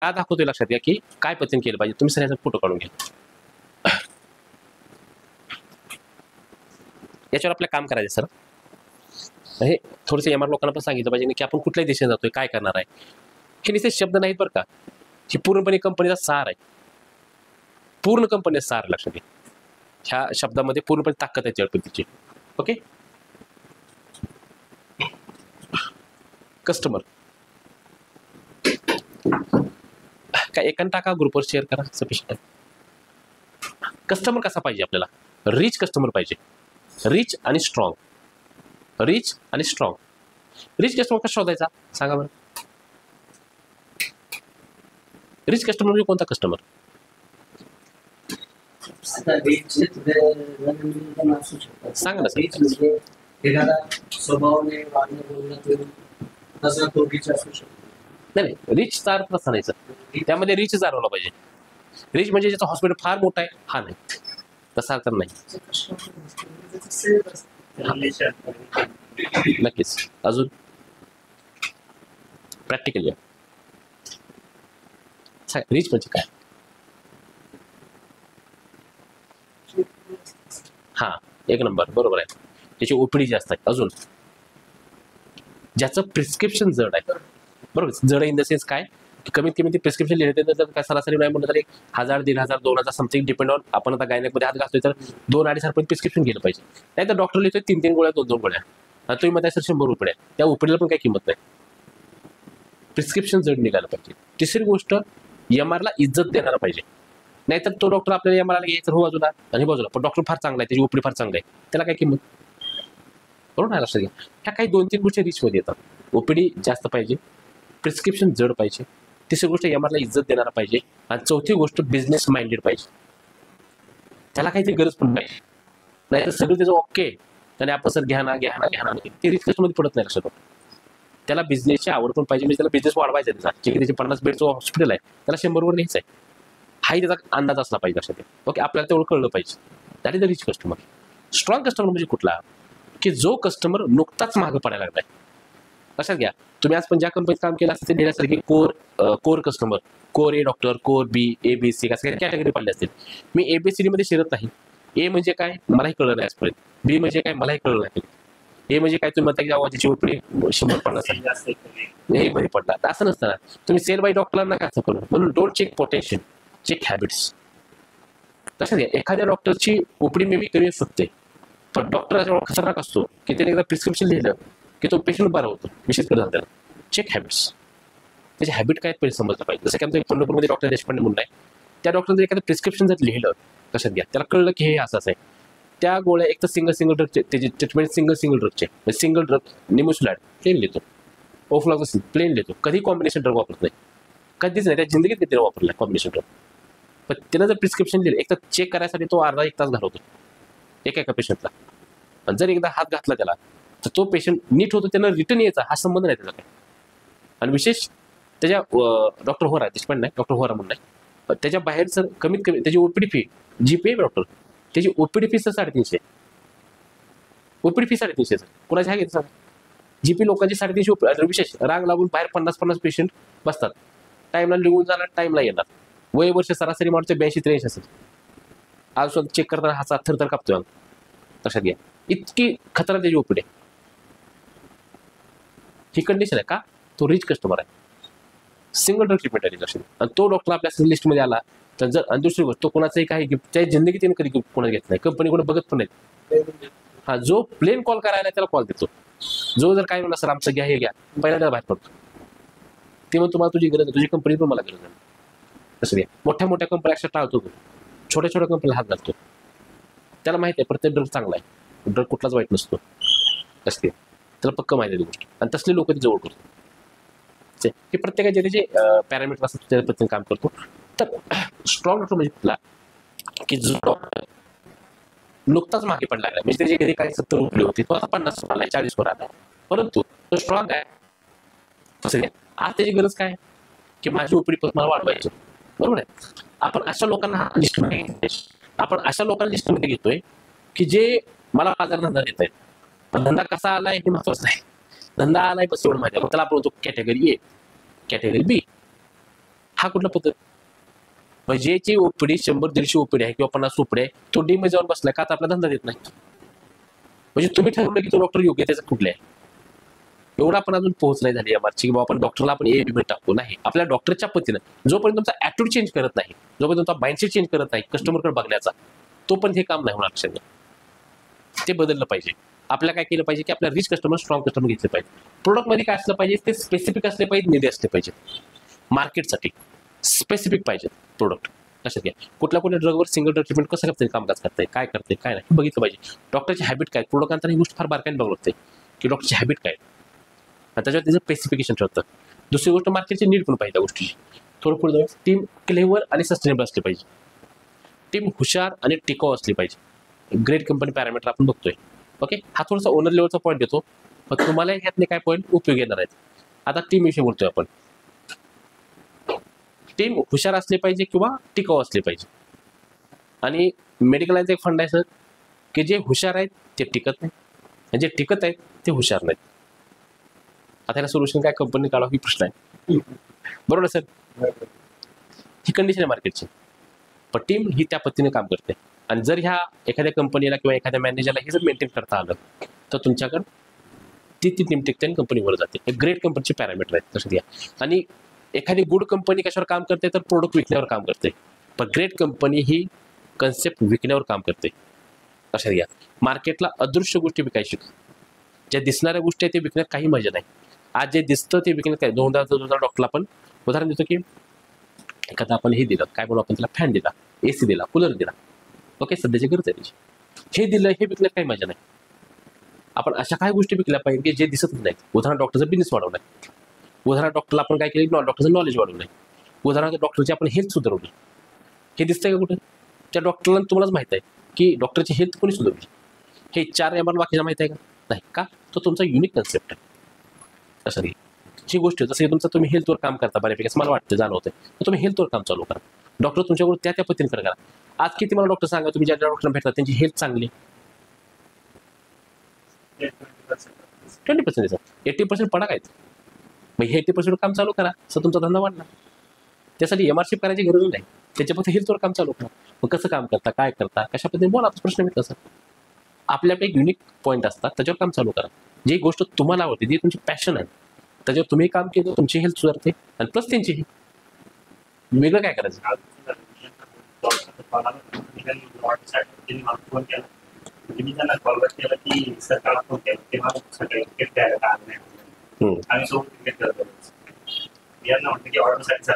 का दाखवतोय लक्षात घ्या की काय पद्धतीने केलं पाहिजे. तुम्ही सगळ्याचा फोटो काढून घ्या. याच्यावर आपल्याला काम करायचं सर. हे थोडंसं एमआर लोकांना पण सांगितलं पाहिजे की आपण कुठल्याही दिशेने जातोय, काय करणार आहे. हे नुसते शब्द नाहीत बरं का, ही पूर्णपणे कंपनीचा सार आहे. पूर्ण कंपनीचा सार लक्षात घ्या. ह्या शब्दामध्ये पूर्णपणे ताकद आहे जळपतीची. ओके. कस्टमर काय एकाने टाका, ग्रुपवर शेअर करा, सफिशियंट आहे. कस्टमर कसा पाहिजे आपल्याला? रिच कस्टमर पाहिजे. रिच आणि स्ट्रॉंग. रिच आणि स्ट्रॉंग. रिच कस्टमर कसा शोधायचा सांगा बरं. रिच कस्टमर म्हणजे कोणता कस्टमर? सांगा ना सर. नाही रिचचा अर्थ नसता नाही सर, त्यामध्ये रिच जाणवला पाहिजे. रिच म्हणजे ज्याचं हॉस्पिटल फार मोठं आहे, हा नाही तसा अर्थ नाही. नक्कीच. अजून प्रॅक्टिकल रिच म्हणजे काय? हा एक नंबर बरोबर आहे. त्याची ओपीडी जास्त आहे. अजून ज्याचं प्रिस्क्रिप्शन जड आहे. बरोबर. जड इन द सेन्स काय की कमीत कमी ते प्रिस्क्रिप्शन लिहिते तर काय सरासरी नाही म्हटलं तरी 1000, 1500, 2000 समथिंग डिपेंड ऑन. आपण आता गायनेकमध्ये हात घालतोय तर 2-2.5 पर्यंत प्रिस्क्रिप्शन गेलं पाहिजे. नाही तर डॉक्टर लिहितोय 3-3 गोळ्या, 2-2 गोळ्या. तुम्ही मध्ये सर 100 रुपये. त्या ओपीडीला पण काही किंमत नाही. प्रिस्क्रिप्शन जड निघालं पाहिजे. तिसरी गोष्ट एमआरला इज्जत देणारा पाहिजे. नाहीतर तो डॉक्टर आपल्याला एमआरला घ्यायचं हो बाजूला आणि बाजूला, पण डॉक्टर फार चांगला आहे, त्याची ओपीडी फार चांगली आहे, त्याला काय किंमत. बरोबर आहे लक्षात घ्या. ह्या काही 2-3 गोष्टी रिचमध्ये येतात. ओपीडी जास्त पाहिजे, प्रिस्क्रिप्शन जड पाहिजे, तिसरी गोष्ट एमआरला इज्जत देणारा पाहिजे, आणि चौथी गोष्ट बिझनेस माइंडेड पाहिजे. त्याला काहीतरी गरज पण पाहिजे. नाहीतर सगळं त्याचं ओके आणि आपण सर घ्या ना ते रिच कस्टमर पडत नाही लक्षात. त्याला बिझनेसची आवड पण पाहिजे. म्हणजे त्याला बिझनेस वाढवायचा आहे. त्याचा जे की त्याचे 50 बेडचं हॉस्पिटल आहे त्याला 100 वर न्यायचं आहे. हाही त्याचा अंदाज असला पाहिजे लक्षात. ओके. आपल्याला तेवढं कळलं पाहिजे. That is the rich customer. Strong customer म्हणजे कुठला की जो कस्टमर नुकताच मागं पडायला लागलाय. लक्षात घ्या. तुम्ही आज पण ज्या कंपनीत काम केलं असतं ते लिहिण्यासारखी core customer, core A doctor, core B, A B C असं काही कॅटेगरी पाडले असतील. मी एबीसीडी मध्ये शिरत नाही. ए म्हणजे काय मलाही कळलं नाही आजपर्यंत. बी म्हणजे काय मलाही कळलं नाही. ए म्हणजे काय तुम्ही म्हणता की आवाजाची ओपडी 150 हे बरी पडला असं नसतं. तुम्ही सेल बाय डॉक्टरांना काय असं करू. म्हणून don't check potential, check habits. लक्षात घ्या. एखाद्या डॉक्टरची ओपडी मे बी कमी असू शकते, पण डॉक्टर खतरनाक असतो की त्याने एकदा प्रिस्क्रिप्शन लिहिलं की तो पेशंट बरा होतो. विशेष करून त्याला चेक हॅबिट्स. त्याचे हॅबिट काय पहिले समजलं पाहिजे. जसं की आमच्या पंढरपूरमध्ये डॉक्टर देशपांडे म्हणून आहे, त्या डॉक्टरने जर एखादं प्रिस्क्रिप्शन जर लिहिलं लक्षात घ्या, त्याला कळलं की हे असंच आहे, त्या गोळ्या एक तर सिंगल ड्रगचे, त्याची ट्रीटमेंट सिंगल ड्रगचे, सिंगल ड्रग निमोसिलॅड प्लेन लिहितो, ओफ्लॉक्सिसिन प्लेन लिहितो, कधी कॉम्बिनेशन ड्रग वापरत नाही, कधीच नाही. त्या जिंदगीत किती वापरला कॉम्बिनेशन ड्रग. पण त्यानं जर प्रिस्क्रिप्शन लिहिलं, एक तर चेक करायसाठी तो अर्धा 1 तास घालवतो एका पेशंटला. आणि जर एकदा हात घातला त्याला तर तो पेशंट नीट होतो, त्यांना रिटर्न यायचा हा संबंध नाही त्याचा काय. आणि विशेष त्याच्या डॉक्टर होरा देशपांडे नाही, डॉक्टर होरा म्हणून नाही, त्याच्या बाहेर सर कमीत कमी त्याची ओपीडी फी जी पे डॉक्टर त्याची OPD fee sir 350. OPD fee 350 sir. कोणाची आहे सांगा. जीपी लोकांची 350. विशेष रांग लागून बाहेर 50 पेशंट बसतात. टाईमला निघून जाणार, टाईमला येणार. वय वर्ष सरासरी मारतोय 82-83 असेल. आज स्वतः चेक करताना हाचा थरथर कापतोय. लक्षात घ्या. इतकी खतरा त्याची ओपीडी. ही कंडिशन आहे का तो रिच कस्टमर आहे. सिंगल ड्रग ट्रीटमेंट आहे लक्षात. आणि तो डॉक्टर आपल्या लिस्टमध्ये आला तर जर. आणि दुसरी गोष्ट तो कोणाचंही काही गिफ्ट त्या जिंदगी त्याने कधी कोणा घेत नाही, कंपनी कोणी बघत पण नाही. हा जो प्लेन कॉल करायला त्याला कॉल देतो. जो जर काय म्हणला सर आमचं घ्या हे घ्या, पहिला त्याला बाहेर पडतो. ते म्हणतो मला तुझी गरज आहे, तुझी कंपनी पण मला गरज आहे. तसं घ्या. मोठ्या कंपन्या अशा टाळतो, छोट्या कंपनीला हात घालतो. त्याला माहिती आहे प्रत्येक ड्रग चांगला आहे, ड्रग कुठलाच वाईट नसतो. तसं त्याला पक्क माहिती आहे ती गोष्ट. आणि तसली लोक ती जवळ करतो. हे प्रत्येकाचे त्याचे पॅरामीटर असतात, त्या पद्धतीने काम करतो. तर स्ट्रॉंग डॉक्टर म्हणजे कुठला की जो डॉक्टर नुकताच मागे पडला आहे, म्हणजे त्याची घरी काही 70 रुपये होती, तो आता 50 वर आला, 40 वर आला, परंतु तो स्ट्रॉंग आहे. तसं आज त्याची गरज काय की माझी ओपीडी मला वाढवायची. बरोबर आहे. आपण अशा लोकांना लिस्टमध्ये लिस्टमध्ये घेतोय की जे मला बाजार धंदा देत आहेत. पण धंदा कसा आलाय हे महत्वाचं नाही. धंदा आलाय बस एवढं माहिती आहे. त्याला आपण म्हणतो कॅटेगरी ए, कॅटेगरी बी. हा कुठला पद्धत? म्हणजे जे ओपीडी 100-150 ओपीडी आहे किंवा 50 ओपीडी आहे, तो डी मध्ये जाऊन बसलाय का? तर आपला धंदा देत नाही. म्हणजे तुम्ही ठरवलं की तो डॉक्टर योग्य त्याचा कुठला आहे, एवढा आपण अजून पोहोच नाही झाली एमआरची की बाबा आपण डॉक्टरला आपण ए बी टाकतो. नाही, आपल्या डॉक्टरच्या पद्धतीनं जोपर्यंत तुमचा ऍटिट्यूड चेंज करत नाही, जोपर्यंत तुमचा माइंडसेट चेंज करत नाही कस्टमरकडे बघण्याचा, तोपर्यंत हे काम नाही होणार. लक्षात घ्या, ते बदललं पाहिजे. आपल्याला काय केलं पाहिजे की आपल्या रिच कस्टमर, स्ट्रॉंग कस्टमर घेतले पाहिजे. प्रोडक्टमध्ये काय असलं पाहिजे, ते स्पेसिफिक असले पाहिजे, निधी असले पाहिजे. मार्केटसाठी स्पेसिफिक पाहिजे प्रोडक्ट. लक्षात घ्या, कुठल्या ड्रगवर सिंगल ड्रग ट्रीटमेंट कसं करते, कामकाज करते, काय करते, काय नाही बघितलं पाहिजे. डॉक्टरची हॅबिट काय, प्रोडक्ट ही गोष्ट फार बारकाईने बघावं लागते की डॉक्टरची हॅबिट काय, आणि त्याच्यावर त्याचं स्पेसिफिकेशन ठरतं. दुसरी गोष्ट, मार्केटची नीड पण पाहिजे त्या गोष्टीची. थोडं पुढे जाऊन टीम क्लेव्हर आणि सस्टेनेबल असली पाहिजे. टीम हुशार आणि टिकाऊ असली पाहिजे. ग्रेट कंपनी पॅरामीटर आपण बघतोय. ओके, हा थोडासा ओनर लेवलचा पॉईंट देतो, पण तुम्हाला ह्यातले काय पॉईंट उपयोगी येणार आहेत. आता टीम विषयी बोलतोय आपण. टीम हुशार असली पाहिजे किंवा टिकाऊ असली पाहिजे. आणि मेडिकल लाईनचा एक फंड आहे सर, की जे हुशार आहेत ते टिकत नाही, आणि जे टिकत आहेत ते हुशार नाहीत. आता याला सोल्युशन काय, कंपनी काढावं ही प्रश्न आहे. बरोबर सर, ही कंडिशन आहे मार्केटची. पण टीम ही त्या पद्धतीने काम करते. आणि जर ह्या एखाद्या कंपनीला किंवा एखाद्या मॅनेजरला हे जर मेंटेन करता आलं, तर तुमच्याकडे ती टीम टिकते आणि कंपनीवर जाते. हे ग्रेट कंपनीचे पॅरामीटर आहेत तसं घ्या. आणि एखादी गुड कंपनी कशावर काम करते, तर प्रोडक्ट विकण्यावर काम करते. पण ग्रेट कंपनी ही कन्सेप्ट विकण्यावर काम करते. लक्षात घ्या, मार्केटला अदृश्य गोष्टी विकायची, ज्या दिसणाऱ्या गोष्टी आहेत ते विकण्यात काही मजा नाही. आज जे दिसतं ते विकण्यात काय. 2000 डॉक्टरला आपण उदाहरण देतो की एखादा आपण हे दिलं, काय बोलू आपण त्याला, फॅन दिला, एसी दिला, कूलर दिला. ओके, सध्याची गरज आहे त्याची, हे दिलं, हे विकण्यात काही मजा नाही. आपण अशा काही गोष्टी विकल्या पाहिजे की जे दिसतच नाहीत. उदाहरण डॉक्टरचा बिझनेस वाढवलाय, उदाहरण डॉक्टरला आपण काय केलं, डॉक्टरचं नॉलेज वाढवलंय, उदाहरण डॉक्टरची आपण हेल्थ सुधारवली. हे दिसतंय का कुठे? त्या डॉक्टरला तुम्हालाच माहित आहे की डॉक्टरची हेल्थ कोणी सुधारली. हे 4 एम बाकीच्या माहिती आहे का? नाही का? तो तुमचा युनिक कन्सेप्ट आहे. असं नाही, ही गोष्ट जसं की तुमचं तुम्ही हेल्थवर काम करता बऱ्यापैकी, असं मला वाटतं, जाणवतं, तर तुम्ही हेल्थवर काम चालू करा. डॉक्टर तुमच्यावर त्या पद्धतीने करा. आज किती मला डॉक्टर सांगा, तुम्ही ज्या डॉक्टरला भेटतात त्यांची हेल्थ चांगली, 20% 80% पडा काय. मग हे 80% काम चालू करा, असं तुमचा धंदा वाढणार. त्यासाठी एमआरशिप करायची गरज नाही, त्याच्या फक्त हेल्थवर काम चालू करा. मग कसं काम करता, काय करता, कशा पद्धतीने बोला, प्रश्न मिळतो सर. आपल्याकडे एक युनिक पॉईंट असतात, त्याच्यावर काम चालू करा. जी गोष्ट तुम्हाला आवडते, जी तुमची पॅशन आहे, त्याच्यावर तुम्ही काम केलं, तुमची हेल्थ सुधारते आणि प्लस त्यांचीही. वेगळं काय करायचं. मी त्यांना फॉरवर्ड केलं की सरकारला फोन केला तेव्हा सगळे क्रिकेट द्यायला आलं नाही आणि सोबत क्रिकेट करतो यांना म्हटलं की ऑर्डरसाठी